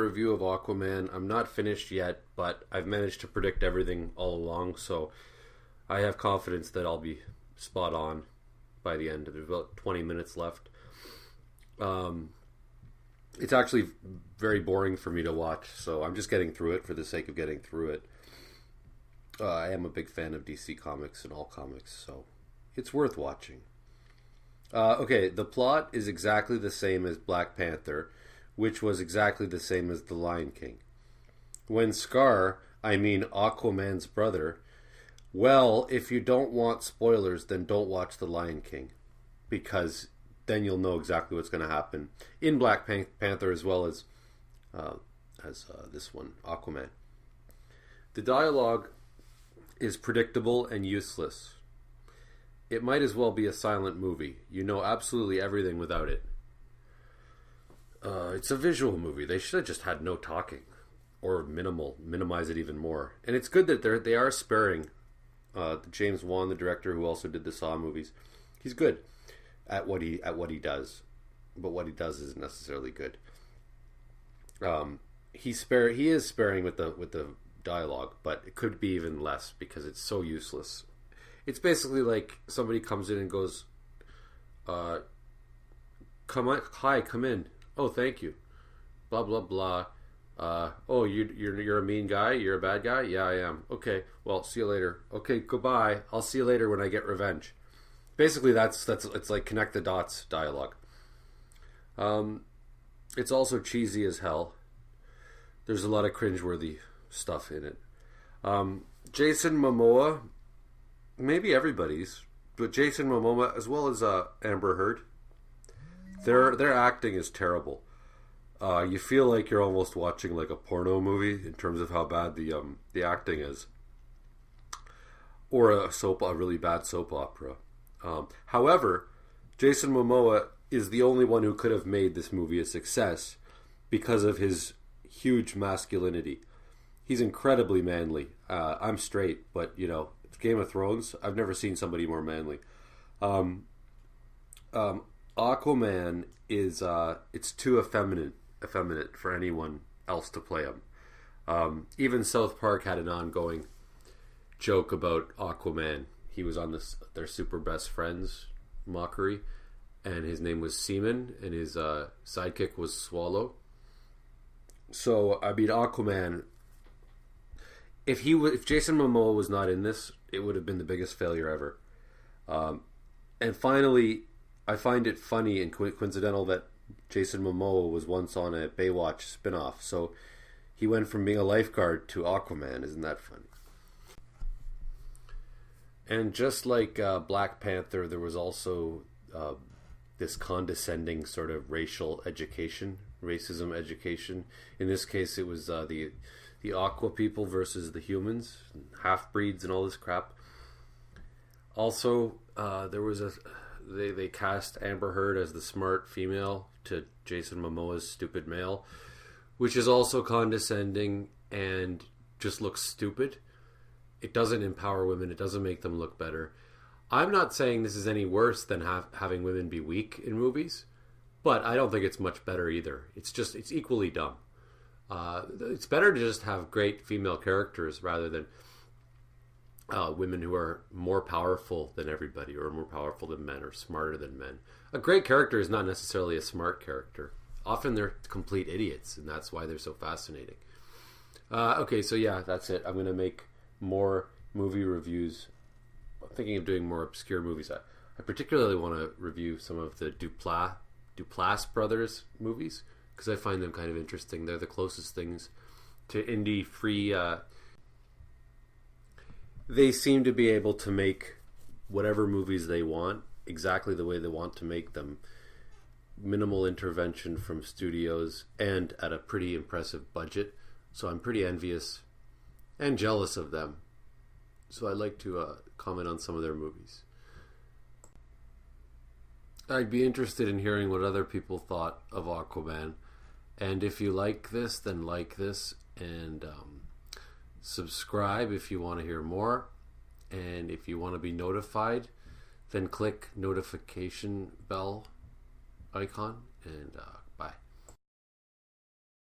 review of Aquaman. I'm not finished yet, but I've managed to predict everything all along, so I have confidence that I'll be spot on by the end. There's about 20 minutes left. It's actually very boring for me to watch, so I'm just getting through it for the sake of getting through it. I am a big fan of DC Comics and all comics, so it's worth watching. Okay, the plot is exactly the same as Black Panther, which was exactly the same as The Lion King. When Scar, I mean Aquaman's brother, well, if you don't want spoilers, then don't watch The Lion King, because then you'll know exactly what's going to happen in Black Panther as well as this one, Aquaman. The dialogue is predictable and useless. It might as well be a silent movie. You know absolutely everything without it. It's a visual movie. They should have just had no talking, or minimize it even more. And it's good that they are sparing James Wan, the director who also did the Saw movies. He's good at what he does, but what he does isn't necessarily good. He is sparing with the dialogue, but it could be even less because it's so useless. It's basically like somebody comes in and goes, come in. Oh, thank you. Blah blah blah. Oh, you're a mean guy. You're a bad guy. Yeah, I am. Okay. Well, see you later. Okay, goodbye. I'll see you later when I get revenge. Basically, that's it's like connect the dots dialogue. It's also cheesy as hell. There's a lot of cringeworthy stuff in it. Jason Momoa, maybe everybody's, but Jason Momoa as well as Amber Heard. Their acting is terrible. You feel like you're almost watching like a porno movie in terms of how bad the acting is, or a really bad soap opera. However, Jason Momoa is the only one who could have made this movie a success because of his huge masculinity. He's incredibly manly. I'm straight, but Game of Thrones, I've never seen somebody more manly. Aquaman is it's too effeminate for anyone else to play him. Even South Park had an ongoing joke about Aquaman. He was on their super best friends mockery, and his name was Seaman, and his sidekick was Swallow. So I mean, Aquaman. If Jason Momoa was not in this, it would have been the biggest failure ever. And finally, I find it funny and coincidental that Jason Momoa was once on a Baywatch spinoff. So he went from being a lifeguard to Aquaman. Isn't that funny? And just like Black Panther, there was also this condescending sort of racial education, racism education. In this case, it was the Aqua people versus the humans, half-breeds and all this crap. Also, there was they cast Amber Heard as the smart female to Jason Momoa's stupid male, which is also condescending and just looks stupid. It doesn't empower women. It doesn't make them look better. I'm not saying this is any worse than having women be weak in movies, but I don't think it's much better either. It's equally dumb. It's better to just have great female characters rather than women who are more powerful than everybody, or more powerful than men, or smarter than men. A great character is not necessarily a smart character. Often they're complete idiots, and that's why they're so fascinating. Okay, so yeah, that's it. I'm going to make more movie reviews. I'm thinking of doing more obscure movies. I particularly want to review some of the Duplass brothers movies, because I find them kind of interesting. They're the closest things to indie free. They seem to be able to make whatever movies they want exactly the way they want to make them. Minimal intervention from studios and at a pretty impressive budget. So I'm pretty envious and jealous of them. So I'd like to comment on some of their movies. I'd be interested in hearing what other people thought of Aquaman. And if you like this, then like this. And subscribe if you want to hear more. And if you want to be notified, then click notification bell icon. And bye.